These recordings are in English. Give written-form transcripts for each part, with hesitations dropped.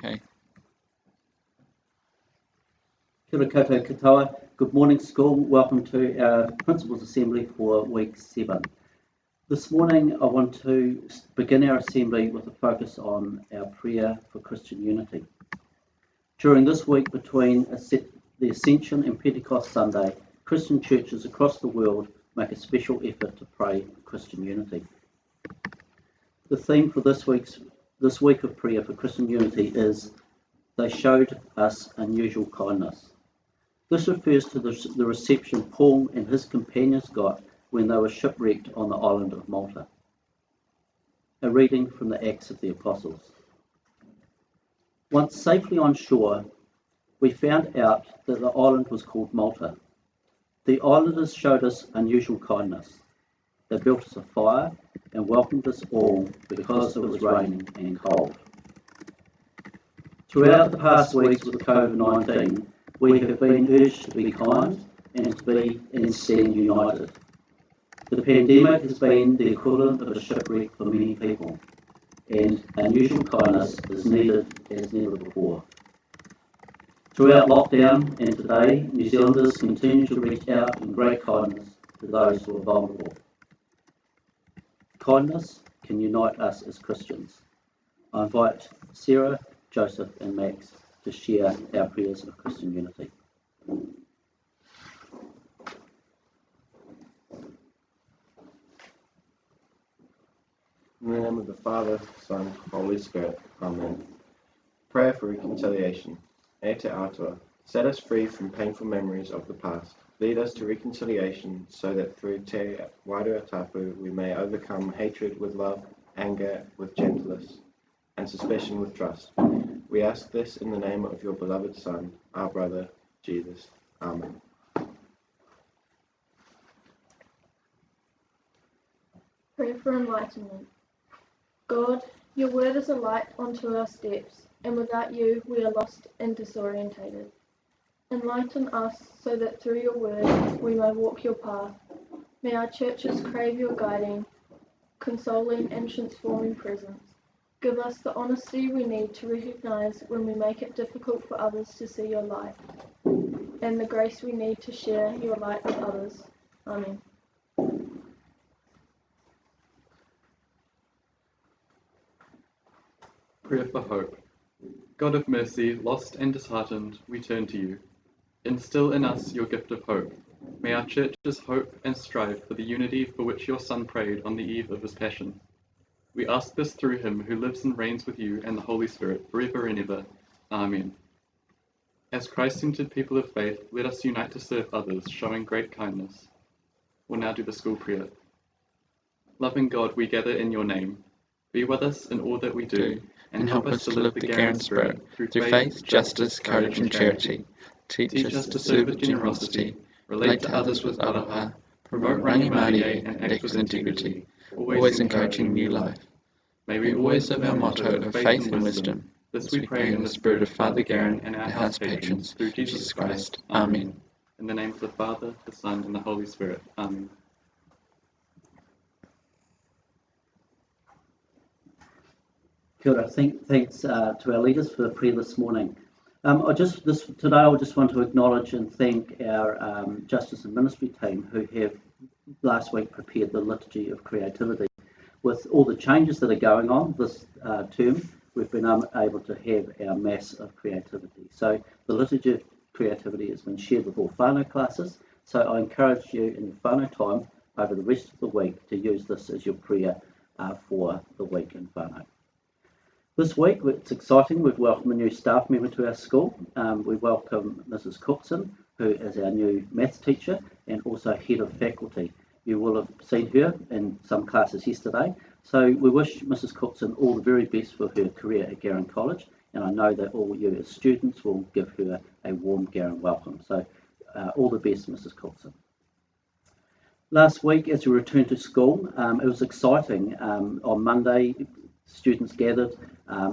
Okay. Kia ora koutou katoa. Good morning, school. Welcome to our Principals Assembly for Week 7. This morning I want to begin our assembly with a focus on our prayer for Christian unity. During this week between the Ascension and Pentecost Sunday, Christian churches across the world make a special effort to pray for Christian unity. The theme for this week of prayer for Christian unity is "They showed us unusual kindness." This refers to the reception Paul and his companions got when they were shipwrecked on the island of Malta. A reading from the Acts of the Apostles. Once safely on shore, we found out that the island was called Malta. The islanders showed us unusual kindness. They built us a fire and welcomed us all because it was raining and cold. Throughout the past weeks with COVID-19, we have been urged to be kind and to stand united. The pandemic has been the equivalent of a shipwreck for many people, and unusual kindness is needed as never before. Throughout lockdown and today, New Zealanders continue to reach out in great kindness to those who are vulnerable. Kindness can unite us as Christians. I invite Sarah, Joseph and Max to share our prayers of Christian unity. In the name of the Father, Son, Holy Spirit. Amen. Prayer for reconciliation. E te atua. Set us free from painful memories of the past. Lead us to reconciliation so that through te wairua tapu we may overcome hatred with love, anger with gentleness, and suspicion with trust. We ask this in the name of your beloved Son, our brother, Jesus. Amen. Prayer for enlightenment. God, your word is a light onto our steps, and without you we are lost and disorientated. Enlighten us so that through your word we may walk your path. May our churches crave your guiding, consoling and transforming presence. Give us the honesty we need to recognize when we make it difficult for others to see your light, and the grace we need to share your light with others. Amen. Prayer for hope. God of mercy, lost and disheartened, we turn to you. Instill in us your gift of hope. May our churches hope and strive for the unity for which your Son prayed on the eve of his passion. We ask this through him who lives and reigns with you and the Holy Spirit forever and ever. Amen. As Christ-centered people of faith, let us unite to serve others, showing great kindness. We'll now do the school prayer. Loving God, we gather in your name. Be with us in all that we do, and help us to live the Garen spirit through faith, justice, courage and charity. Teach us to serve with generosity, relate to others with aloha, promote rangimarie and act with integrity, always encouraging new life. May we always live our motto of faith and wisdom. This we pray in the spirit of Father Garen and our house patrons, through Jesus Christ. Amen. In the name of the Father, the Son, and the Holy Spirit. Amen. Kia ora. Thanks to our leaders for the prayer this morning. Today I just want to acknowledge and thank our Justice and Ministry team who have last week prepared the Liturgy of Creativity. With all the changes that are going on this term, we've been able to have our Mass of Creativity. So the Liturgy of Creativity has been shared with all whānau classes, so I encourage you in your whānau time over the rest of the week to use this as your prayer for the week in whānau. This week, it's exciting, we've welcomed a new staff member to our school. We welcome Mrs. Cookson, who is our new maths teacher and also head of faculty. You will have seen her in some classes yesterday. So we wish Mrs. Cookson all the very best for her career at Garen College, and I know that all you as students will give her a warm Garen welcome. So all the best, Mrs. Cookson. Last week, as we returned to school, it was exciting. On Monday, students gathered.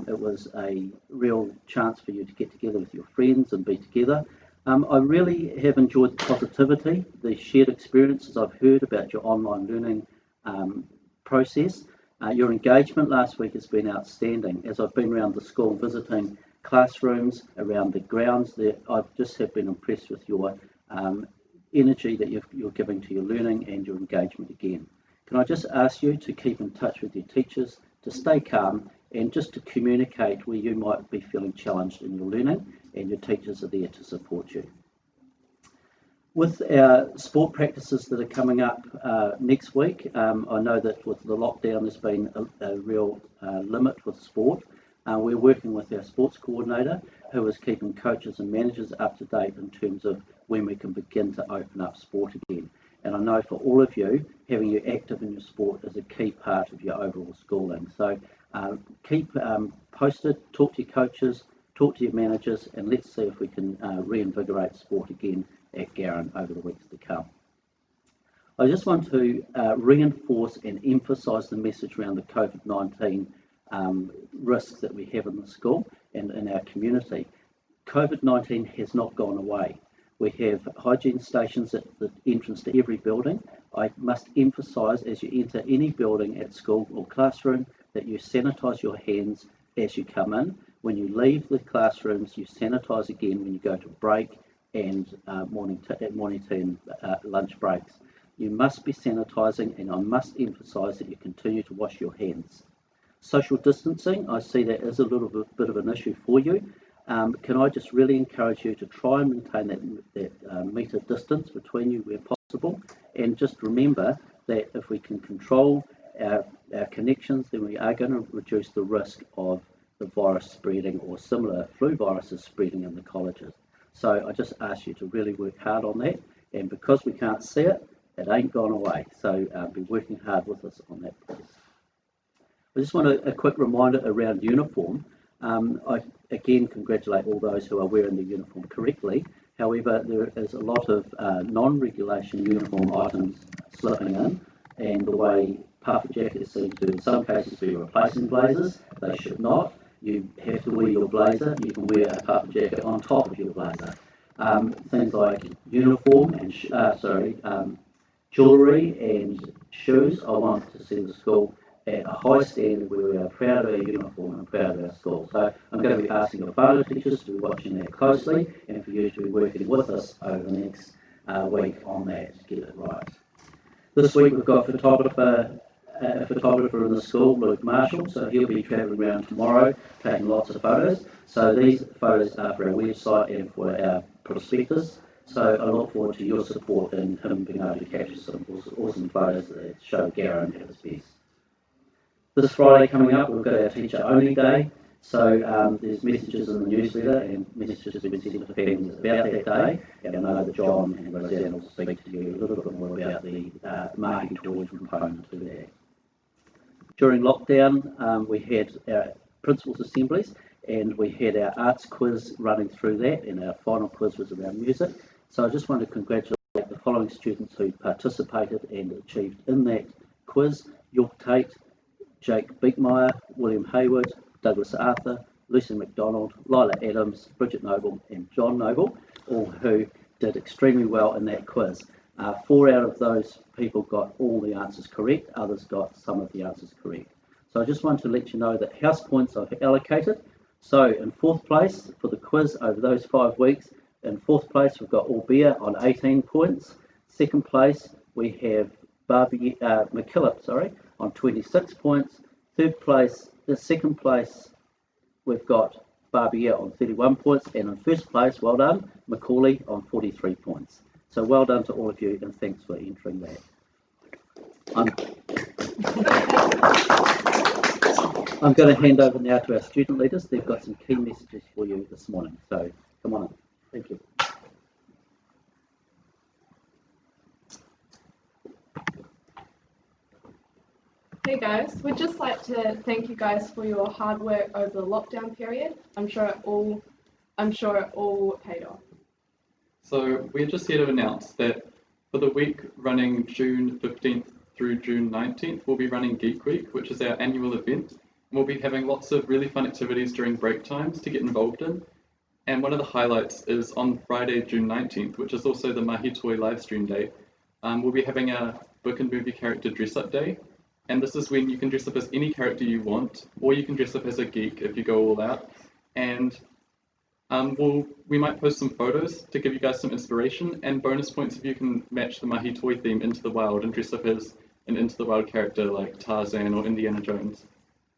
It was a real chance for you to get together with your friends and be together. I really have enjoyed the positivity, the shared experiences I've heard about your online learning process. Your engagement last week has been outstanding. As I've been around the school visiting classrooms, around the grounds. I just have been impressed with your energy that you're giving to your learning and your engagement again. Can I just ask you to keep in touch with your teachers, to stay calm, and just to communicate where you might be feeling challenged in your learning, and your teachers are there to support you. With our sport practices that are coming up next week, I know that with the lockdown there's been a real limit with sport. We're working with our sports coordinator, who is keeping coaches and managers up to date in terms of when we can begin to open up sport again. And I know for all of you, having you active in your sport is a key part of your overall schooling. So keep posted, talk to your coaches, talk to your managers, and let's see if we can reinvigorate sport again at Garran over the weeks to come. I just want to reinforce and emphasise the message around the COVID-19 risks that we have in the school and in our community. COVID-19 has not gone away. We have hygiene stations at the entrance to every building. I must emphasise, as you enter any building at school or classroom, that you sanitise your hands as you come in. When you leave the classrooms, you sanitise again when you go to break and morning tea and lunch breaks. You must be sanitising, and I must emphasise that you continue to wash your hands. Social distancing, I see that is a little bit of an issue for you. Can I just really encourage you to try and maintain that metre distance between you where possible, and just remember that if we can control our connections, then we are going to reduce the risk of the virus spreading or similar flu viruses spreading in the colleges. So I just ask you to really work hard on that, and because we can't see it, it ain't gone away. So be working hard with us on that, please. I just want a quick reminder around uniform. I again congratulate all those who are wearing the uniform correctly. However, there is a lot of non-regulation uniform items slipping in, and the way puffer jackets seem to in some cases be replacing blazers, they should not. You have to wear your blazer. You can wear a puffer jacket on top of your blazer. Things like uniform and jewellery and shoes, I want to see the school at a high standard where we are proud of our uniform and proud of our school. So I'm going to be asking your photo teachers to be watching that closely, and for you to be working with us over the next week on that to get it right. This week we've got a photographer in the school, Luke Marshall, so he'll be travelling around tomorrow taking lots of photos. So these photos are for our website and for our prospectus. So I look forward to your support in him being able to capture some awesome photos that show Garran at its best. This Friday coming up, we've got our Teacher Only Day. So there's messages in the newsletter and messages have been sent to families about that day. And I know that John and Roseanne will speak to you a little bit more about the marketing towards component to that. During lockdown, we had our principals' assemblies, and we had our arts quiz running through that, and our final quiz was around music. So I just want to congratulate the following students who participated and achieved in that quiz: York Tate, Jake Beekmeyer, William Hayward, Douglas Arthur, Lucy McDonald, Lila Adams, Bridget Noble and John Noble, all who did extremely well in that quiz. 4 out of those people got all the answers correct, others got some of the answers correct. So I just wanted to let you know that house points are allocated. So in 4th place for the quiz over those 5 weeks, in 4th place we've got Albia on 18 points. 2nd place we have McKillop on 26 points. 3rd place, the 2nd place we've got Barbier on 31 points, and in 1st place, well done, Macaulay on 43 points. So well done to all of you, and thanks for entering that. I'm going to hand over now to our student leaders. They've got some key messages for you this morning. So come on in. Thank you. Hey guys, we'd just like to thank you guys for your hard work over the lockdown period. I'm sure it all paid off. So we're just here to announce that for the week running June 15th through June 19th, we'll be running Geek Week, which is our annual event. We'll be having lots of really fun activities during break times to get involved in. And one of the highlights is on Friday, June 19th, which is also the Mahi Toi live stream day. We'll be having a book and movie character dress up day. And this is when you can dress up as any character you want, or you can dress up as a geek if you go all out. and we might post some photos to give you guys some inspiration, and bonus points if you can match the Mahi toy theme Into the Wild and dress up as an Into the Wild character like Tarzan or Indiana Jones.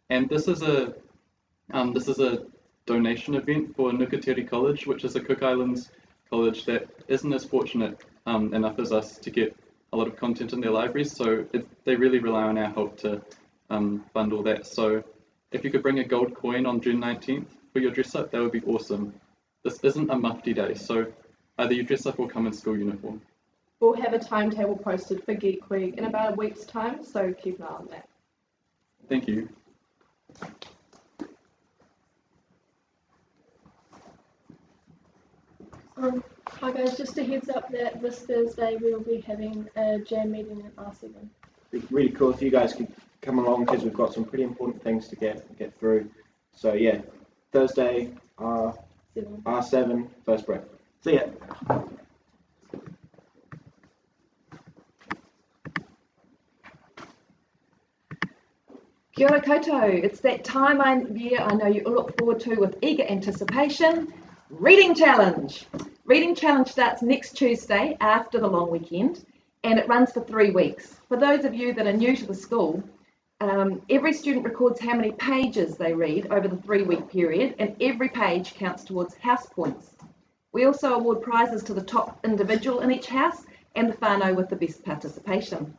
And this is a donation event for Nukateri College, which is a Cook Islands college that isn't as fortunate enough as us to get a lot of content in their libraries, so they really rely on our help to fund all that. So if you could bring a gold coin on June 19th for your dress up, that would be awesome. This isn't a mufti day, so either you dress up or come in school uniform. We'll have a timetable posted for Geek Week in about a week's time, so keep an eye on that. Thank you. Hi guys, just a heads up that this Thursday we'll be having a jam meeting at R7. It'd be really cool if you guys could come along because we've got some pretty important things to get through. So yeah, Thursday, R7, first break. See ya. Kia ora koutou. It's that time of year I know you all look forward to with eager anticipation. Reading Challenge. Reading Challenge starts next Tuesday after the long weekend, and it runs for 3 weeks. For those of you that are new to the school, every student records how many pages they read over the 3-week period, and every page counts towards house points. We also award prizes to the top individual in each house and the whānau with the best participation.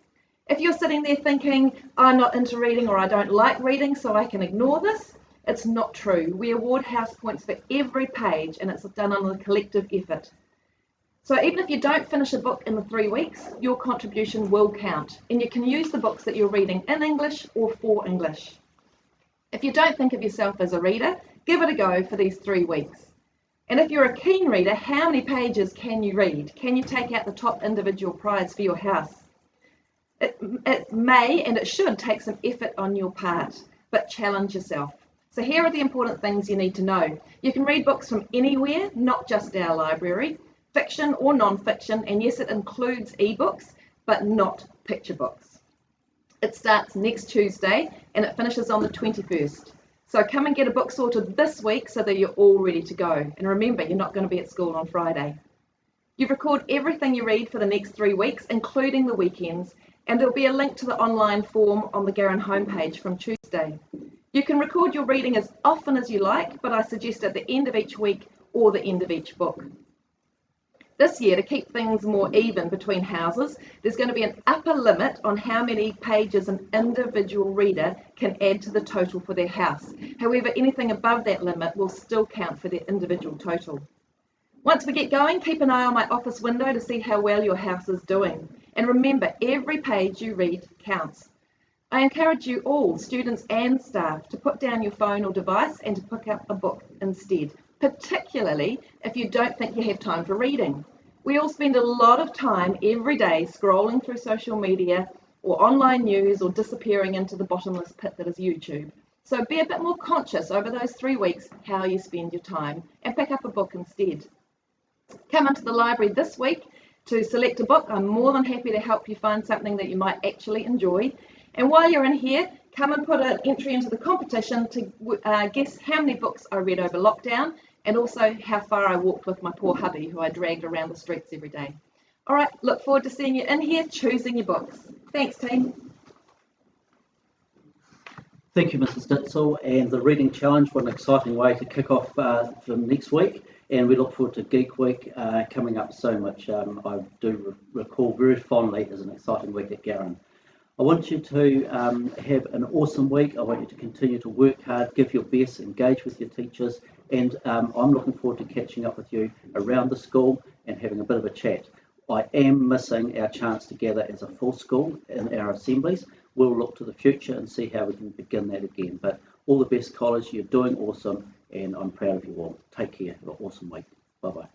If you're sitting there thinking, I'm not into reading or I don't like reading so I can ignore this, it's not true. We award house points for every page and it's done on a collective effort. So even if you don't finish a book in the 3 weeks, your contribution will count, and you can use the books that you're reading in English or for English. If you don't think of yourself as a reader, give it a go for these 3 weeks. And if you're a keen reader, how many pages can you read? Can you take out the top individual prize for your house? It may and it should take some effort on your part, but challenge yourself. So here are the important things you need to know. You can read books from anywhere, not just our library, fiction or non-fiction, and yes, it includes ebooks, but not picture books. It starts next Tuesday and it finishes on the 21st. So come and get a book sorted this week so that you're all ready to go. And remember, you're not going to be at school on Friday. You record everything you read for the next 3 weeks, including the weekends, and there'll be a link to the online form on the Garran homepage from Tuesday. You can record your reading as often as you like, but I suggest at the end of each week or the end of each book. This year, to keep things more even between houses, there's going to be an upper limit on how many pages an individual reader can add to the total for their house. However, anything above that limit will still count for their individual total. Once we get going, keep an eye on my office window to see how well your house is doing. And remember, every page you read counts. I encourage you all, students and staff, to put down your phone or device and to pick up a book instead, particularly if you don't think you have time for reading. We all spend a lot of time every day scrolling through social media or online news or disappearing into the bottomless pit that is YouTube. So be a bit more conscious over those 3 weeks how you spend your time and pick up a book instead. Come into the library this week to select a book. I'm more than happy to help you find something that you might actually enjoy. And while you're in here, come and put an entry into the competition to guess how many books I read over lockdown, and also how far I walked with my poor hubby, who I dragged around the streets every day. All right, look forward to seeing you in here choosing your books. Thanks, team. Thank you, Mrs. Ditzel. And the Reading Challenge, what an exciting way to kick off for next week. And we look forward to Geek Week coming up soon, which I do recall very fondly as an exciting week at Garran. I want you to have an awesome week. I want you to continue to work hard, give your best, engage with your teachers, and I'm looking forward to catching up with you around the school and having a bit of a chat. I am missing our chance to gather as a full school in our assemblies. We'll look to the future and see how we can begin that again. But all the best, college. You're doing awesome, and I'm proud of you all. Take care. Have an awesome week. Bye-bye.